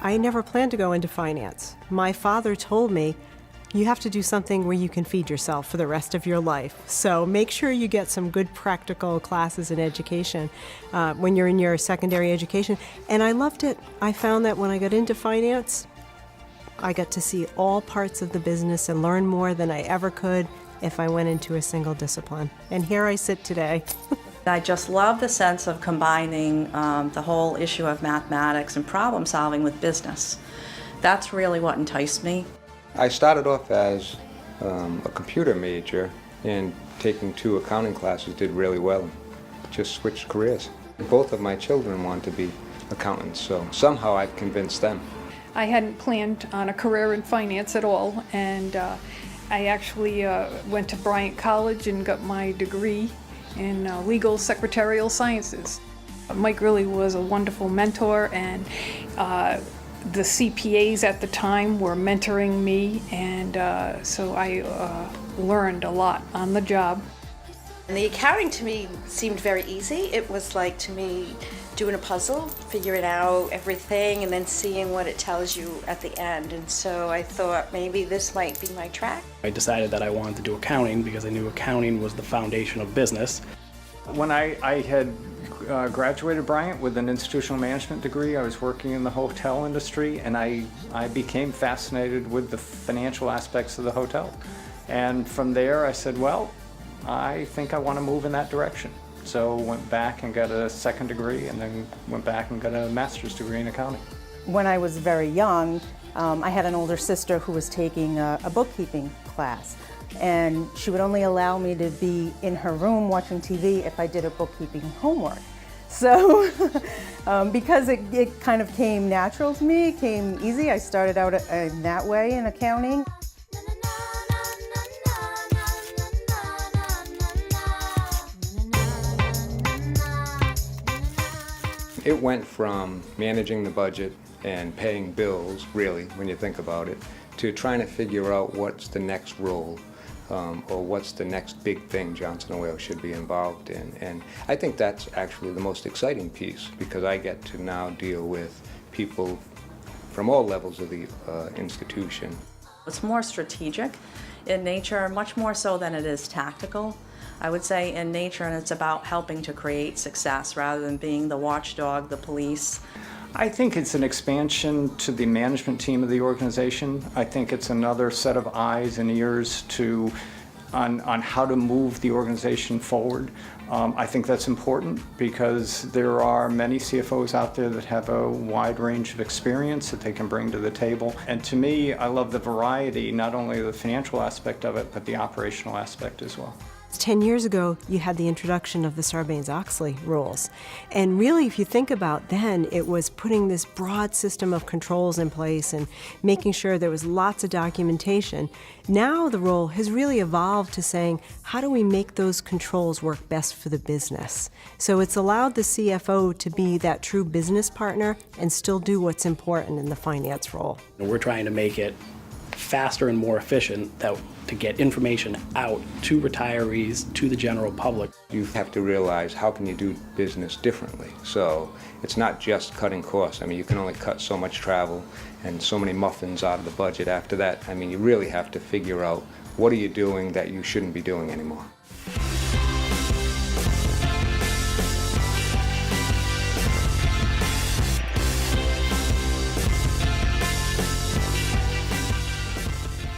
I never planned to go into finance. My father told me, you have to do something where you can feed yourself for the rest of your life. So make sure you get some good practical classes in education when you're in your secondary education. And I loved it. I found that when I got into finance, I got to see all parts of the business and learn more than I ever could if I went into a single discipline. And here I sit today. I just love the sense of combining the whole issue of mathematics and problem solving with business. That's really what enticed me. I started off as a computer major, and taking 2 accounting classes did really well. Just switched careers. Both of my children want to be accountants, so somehow I convinced them. I hadn't planned on a career in finance at all, and I actually went to Bryant College and got my degree in legal secretarial sciences. Mike really was a wonderful mentor, and the CPAs at the time were mentoring me, and so I learned a lot on the job. And the accounting to me seemed very easy. It was like, to me, doing a puzzle, figuring out everything, and then seeing what it tells you at the end. And so I thought maybe this might be my track. I decided that I wanted to do accounting because I knew accounting was the foundation of business. When I had graduated Bryant with an institutional management degree, I was working in the hotel industry, and I became fascinated with the financial aspects of the hotel. And from there I said, well, I think I want to move in that direction. So went back and got a second degree, and then went back and got a master's degree in accounting. When I was very young, I had an older sister who was taking a bookkeeping class. And she would only allow me to be in her room watching TV if I did a bookkeeping homework. So because it kind of came natural to me, it came easy, I started out in that way in accounting. It went from managing the budget and paying bills, really, when you think about it, to trying to figure out what's the next role. Or what's the next big thing Johnson & Wales should be involved in. And I think that's actually the most exciting piece, because I get to now deal with people from all levels of the institution. It's more strategic in nature, much more so than it is tactical. I would say in nature, and it's about helping to create success rather than being the watchdog, the police. I think it's an expansion to the management team of the organization. I think it's another set of eyes and ears on how to move the organization forward. I think that's important because there are many CFOs out there that have a wide range of experience that they can bring to the table. And to me, I love the variety, not only the financial aspect of it, but the operational aspect as well. 10 years ago, you had the introduction of the Sarbanes-Oxley rules. And really, if you think about then, it was putting this broad system of controls in place and making sure there was lots of documentation. Now the role has really evolved to saying, how do we make those controls work best for the business? So it's allowed the CFO to be that true business partner and still do what's important in the finance role. We're trying to make it faster and more efficient to get information out to retirees, to the general public. You have to realize, how can you do business differently? So it's not just cutting costs. I mean, you can only cut so much travel and so many muffins out of the budget after that. I mean, you really have to figure out, what are you doing that you shouldn't be doing anymore?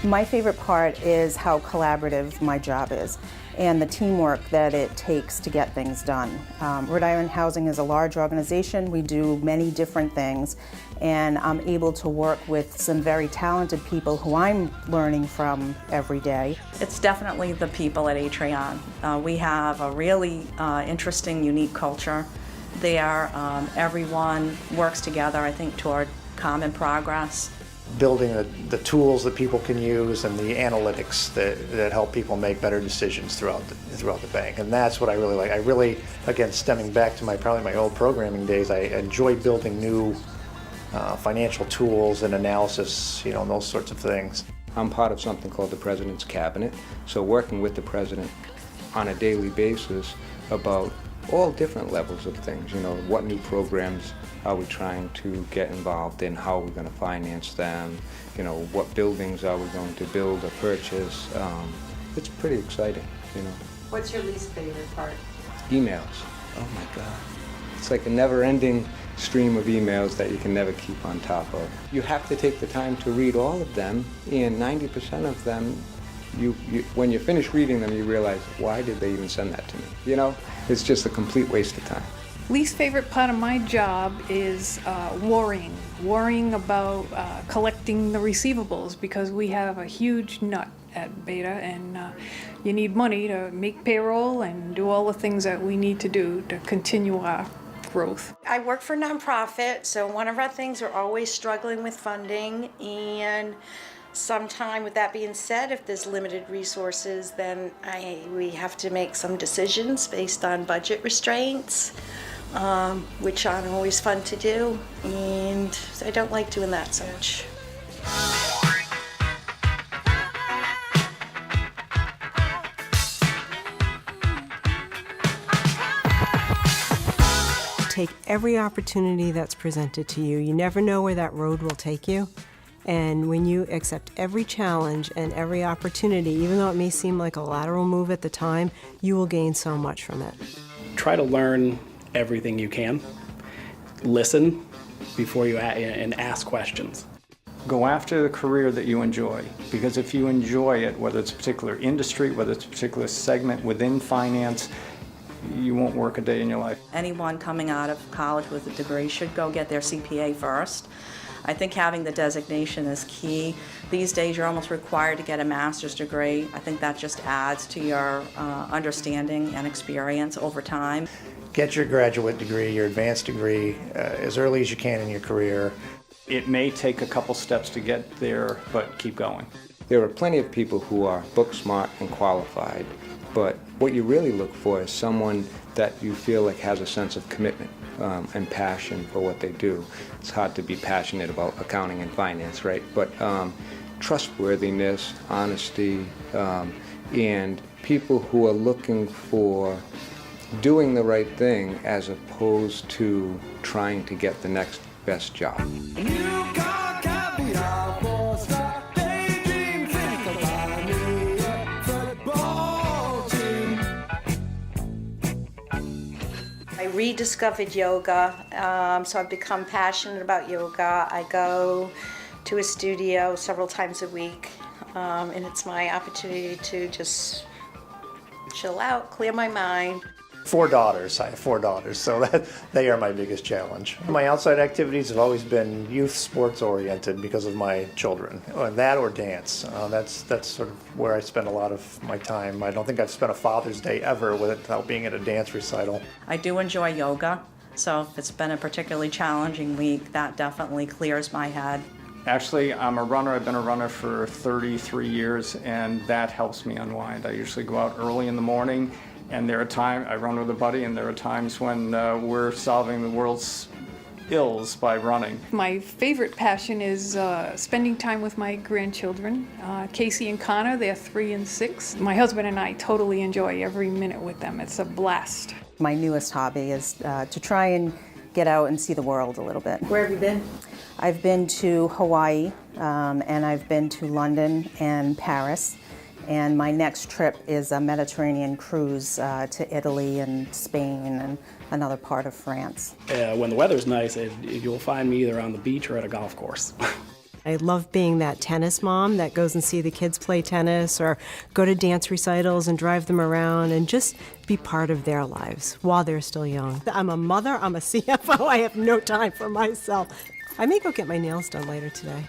My favorite part is how collaborative my job is and the teamwork that it takes to get things done. Rhode Island Housing is a large organization. We do many different things, and I'm able to work with some very talented people who I'm learning from every day. It's definitely the people at Atrion. We have a really interesting, unique culture there. Everyone works together, I think, toward common progress. Building the tools that people can use and the analytics that help people make better decisions throughout the bank. And that's what I really like. I really, again, stemming back to probably my old programming days, I enjoy building new financial tools and analysis, and those sorts of things. I'm part of something called the President's Cabinet, so working with the President on a daily basis about all different levels of things. You know, what new programs are we trying to get involved in? How are we going to finance them? You know, what buildings are we going to build or purchase? It's pretty exciting, you know. What's your least favorite part? Emails. Oh my God. It's like a never-ending stream of emails that you can never keep on top of. You have to take the time to read all of them, and 90% of them, when you finish reading them, you realize, why did they even send that to me? You know, it's just a complete waste of time. Least favorite part of my job is worrying about collecting the receivables, because we have a huge nut at Beta, and you need money to make payroll and do all the things that we need to do to continue our growth. I work for a nonprofit, so one of our things, we're always struggling with funding, and sometime, with that being said, if there's limited resources, then we have to make some decisions based on budget restraints, which aren't always fun to do, and I don't like doing that so much. Take every opportunity that's presented to you. You never know where that road will take you. And when you accept every challenge and every opportunity, even though it may seem like a lateral move at the time, you will gain so much from it. Try to learn everything you can. Listen before you and ask questions. Go after the career that you enjoy, because if you enjoy it, whether it's a particular industry, whether it's a particular segment within finance, you won't work a day in your life. Anyone coming out of college with a degree should go get their CPA first. I think having the designation is key. These days you're almost required to get a master's degree. I think that just adds to your understanding and experience over time. Get your graduate degree, your advanced degree, as early as you can in your career. It may take a couple steps to get there, but keep going. There are plenty of people who are book smart and qualified, but what you really look for is someone that you feel like has a sense of commitment and passion for what they do. It's hard to be passionate about accounting and finance, right? But trustworthiness, honesty, and people who are looking for doing the right thing as opposed to trying to get the next best job. I rediscovered yoga, so I've become passionate about yoga. I go to a studio several times a week, and it's my opportunity to just chill out, clear my mind. 4 daughters. I have 4 daughters, so they are my biggest challenge. My outside activities have always been youth sports oriented because of my children. That or dance. That's sort of where I spend a lot of my time. I don't think I've spent a Father's Day ever without being at a dance recital. I do enjoy yoga, so if it's been a particularly challenging week, that definitely clears my head. Actually, I'm a runner. I've been a runner for 33 years, and that helps me unwind. I usually go out early in the morning, and there are times, I run with a buddy, and there are times when we're solving the world's ills by running. My favorite passion is spending time with my grandchildren, Casey and Connor. They're 3 and 6. My husband and I totally enjoy every minute with them. It's a blast. My newest hobby is to try and get out and see the world a little bit. Where have you been? I've been to Hawaii, and I've been to London and Paris. And my next trip is a Mediterranean cruise to Italy and Spain and another part of France. When the weather's nice, you'll find me either on the beach or at a golf course. I love being that tennis mom that goes and see the kids play tennis or go to dance recitals and drive them around and just be part of their lives while they're still young. I'm a mother, I'm a CFO, I have no time for myself. I may go get my nails done later today.